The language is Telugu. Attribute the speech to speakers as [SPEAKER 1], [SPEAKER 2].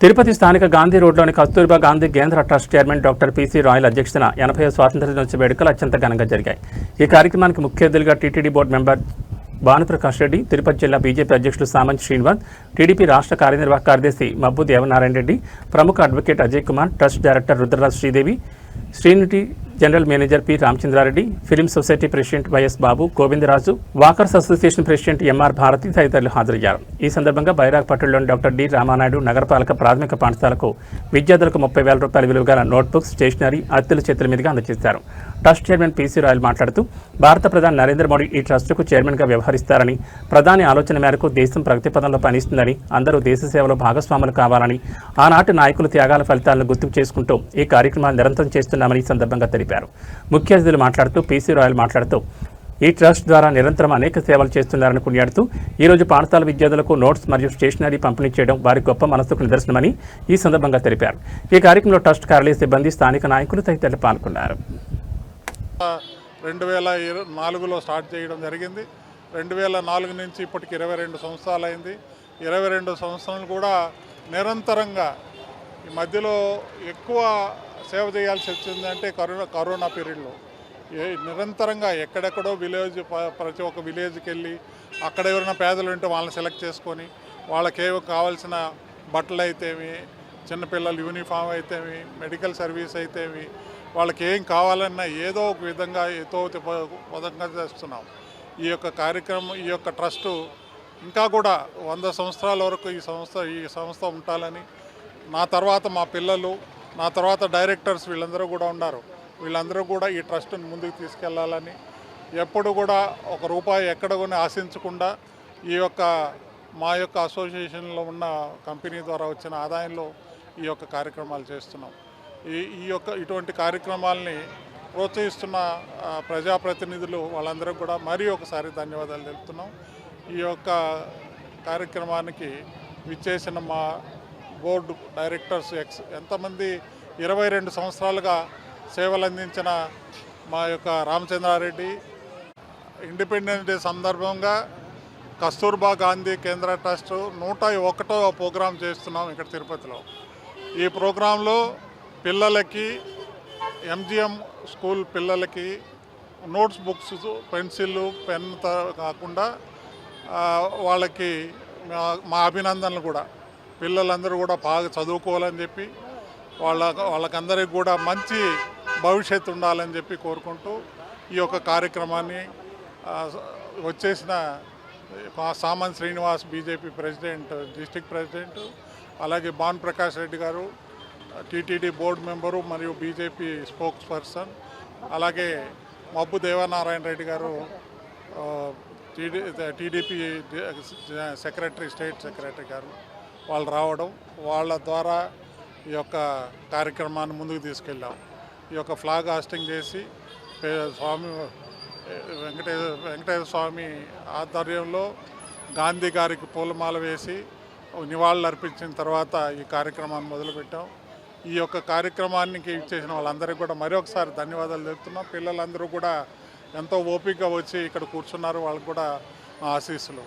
[SPEAKER 1] తిరుపతి స్థానిక గాంధీ రోడ్లోని కస్తూర్బా గాంధీ కేంద్ర trust chairman doctor PC royal అధ్యక్షతన 80వ స్వాతంత్ర్య దినోత్సవ వేడుకలు అత్యంత ఘనంగా జరిగాయి. ఈ కార్యక్రమానికి ముఖ్య అతిథులుగా TTD board member Bhanuprakash Reddy, Tirupati జిల్లా బీజేపీ అధ్యక్షుడు సామంత్ శ్రీనివాస్, టీడీపీ రాష్ట్ర కార్యనిర్వాహక కార్యదర్శి మబ్బు దేవనారాయణ రెడ్డి, ప్రముఖ advocate Ajay Kumar, trust director Rudraraj Sridevi, శ్రీనిటీ general manager P Ramachandra Reddy, film society president Y S Babu, Govindaraju, walkers association president M R Bharati తదితరులు హాజరయ్యారు. ఈ సందర్భంగా బైరాగ్పట్నంలోని డాక్టర్ డి రామానాయుడు నగరపాలక ప్రాథమిక పాఠశాలకు విద్యార్థులకు 30,000 రూపాయల విలువ గల నోట్బుక్స్, స్టేషనరీ అతిథుల చేతుల మీదుగా అందజేశారు. ట్రస్ట్ చైర్మన్ పీసీ రాయల్ మాట్లాడుతూ భారత ప్రధాని నరేంద్ర మోడీ ఈ ట్రస్టుకు చైర్మన్గా వ్యవహరిస్తారని, ప్రధాని ఆలోచన మేరకు దేశం ప్రగతి పథంలో పనిస్తుందని, అందరూ దేశ సేవలో భాగస్వాములు కావాలని, ఆనాటి నాయకుల త్యాగాల ఫలితాలను గుర్తుకు చేసుకుంటూ ఈ కార్యక్రమాలు నిరంతరం చేస్తున్నామని ఈ సందర్భంగా తెలిపారు. ముఖ్య అతిథులు మాట్లాడుతూ పీసీ రాయల్ మాట్లాడుతూ ఈ ట్రస్ట్ ద్వారా నిరంతరం అనేక సేవలు చేస్తున్నారని కొనియాడుతూ ఈరోజు పాఠశాల విద్యార్థులకు నోట్స్ మరియు స్టేషనరీ పంపిణీ చేయడం వారి గొప్ప మనసుకు నిదర్శనమని ఈ సందర్భంగా తెలిపారు. ఈ కార్యక్రమంలో ట్రస్ట్ కార్యాలయ సిబ్బంది, స్థానిక నాయకులు తదితరులు పాల్గొన్నారు.
[SPEAKER 2] 2004లో స్టార్ట్ చేయడం జరిగింది. 2004 నుంచి ఇప్పటికి 22 సంవత్సరాలు అయింది. 22 సంవత్సరాలు కూడా నిరంతరంగా ఈ మధ్యలో ఎక్కువ సేవ చేయాల్సి వచ్చిందంటే కరోనా పీరియడ్లో నిరంతరంగా ఎక్కడెక్కడో ప్రతి ఒక్క విలేజ్కి వెళ్ళి అక్కడ ఎవరైనా పేదలు ఉంటే వాళ్ళని సెలెక్ట్ చేసుకొని వాళ్ళకేవో కావాల్సిన బట్టలు అయితేమి, చిన్నపిల్లలు యూనిఫామ్ అయితేమి, మెడికల్ సర్వీస్ అయితేమి, వాళ్ళకి ఏం కావాలన్నా ఏదో ఒక విధంగా పదంగా చేస్తున్నాం. ఈ యొక్క కార్యక్రమం, ఈ యొక్క ట్రస్టు ఇంకా కూడా 100 సంవత్సరాల వరకు ఈ సంస్థ ఉండాలని, నా తర్వాత మా పిల్లలు, నా తర్వాత డైరెక్టర్స్ వీళ్ళందరూ కూడా ఉన్నారు, వీళ్ళందరూ కూడా ఈ ట్రస్ట్ని ముందుకు తీసుకెళ్లాలని, ఎప్పుడు కూడా ఒక రూపాయి ఎక్కడ కూడా ఆశించకుండా మా యొక్క అసోసియేషన్లో ఉన్న కంపెనీ ద్వారా వచ్చిన ఆదాయంలో ఈ యొక్క కార్యక్రమాలు చేస్తున్నాం. ఇటువంటి కార్యక్రమాలని ప్రోత్సహిస్తున్న ప్రజాప్రతినిధులు వాళ్ళందరూ కూడా మరీ ఒకసారి ధన్యవాదాలు తెలుపుతున్నాం. ఈ యొక్క కార్యక్రమానికి విచ్చేసిన మా బోర్డు డైరెక్టర్స్ ఎంతమంది 22 సంవత్సరాలుగా సేవలు అందించిన మా యొక్క రామచంద్రారెడ్డి, ఇండిపెండెన్స్ డే సందర్భంగా కస్తూర్బా గాంధీ కేంద్ర ట్రస్ట్ 101వ ప్రోగ్రాం చేస్తున్నాం ఇక్కడ తిరుపతిలో. ఈ ప్రోగ్రాంలో పిల్లలకి, ఎంజిఎం స్కూల్ పిల్లలకి నోట్స్ బుక్స్, పెన్సిళ్ళు, పెన్ కాకుండా వాళ్ళకి మా అభినందనలు కూడా, పిల్లలందరూ కూడా బాగా చదువుకోవాలని చెప్పి వాళ్ళకందరికీ కూడా మంచి భవిష్యత్తు ఉండాలని చెప్పి కోరుకుంటూ ఈ యొక్క కార్యక్రమాన్ని వచ్చేసిన Samant Srinivas BJP president, district president, అలాగే Bhanuprakash Reddy garu TTD board member మరియు బీజేపీ స్పోక్స్ పర్సన్, అలాగే మబ్బు దేవనారాయణ రెడ్డి గారు టీడీపీ సెక్రటరీ, స్టేట్ సెక్రటరీ గారు వాళ్ళు రావడం, వాళ్ళ ద్వారా ఈ యొక్క కార్యక్రమాన్ని ముందుకు తీసుకెళ్ళాం. ఈ యొక్క ఫ్లాగ్ హాస్టింగ్ చేసి స్వామి వెంకటేశ్వర స్వామి ఆధ్వర్యంలో గాంధీ గారికి పూలమాల వేసి నివాళులు అర్పించిన తర్వాత ఈ కార్యక్రమాన్ని మొదలుపెట్టాం. ఈ యొక్క కార్యక్రమానికి ఇచ్చేసిన వాళ్ళందరికీ కూడా మరొకసారి ధన్యవాదాలు చెప్తున్నాం. పిల్లలందరూ కూడా ఎంతో ఓపికగా వచ్చి ఇక్కడ కూర్చున్నారు, వాళ్ళకు కూడా ఆశీస్సులు.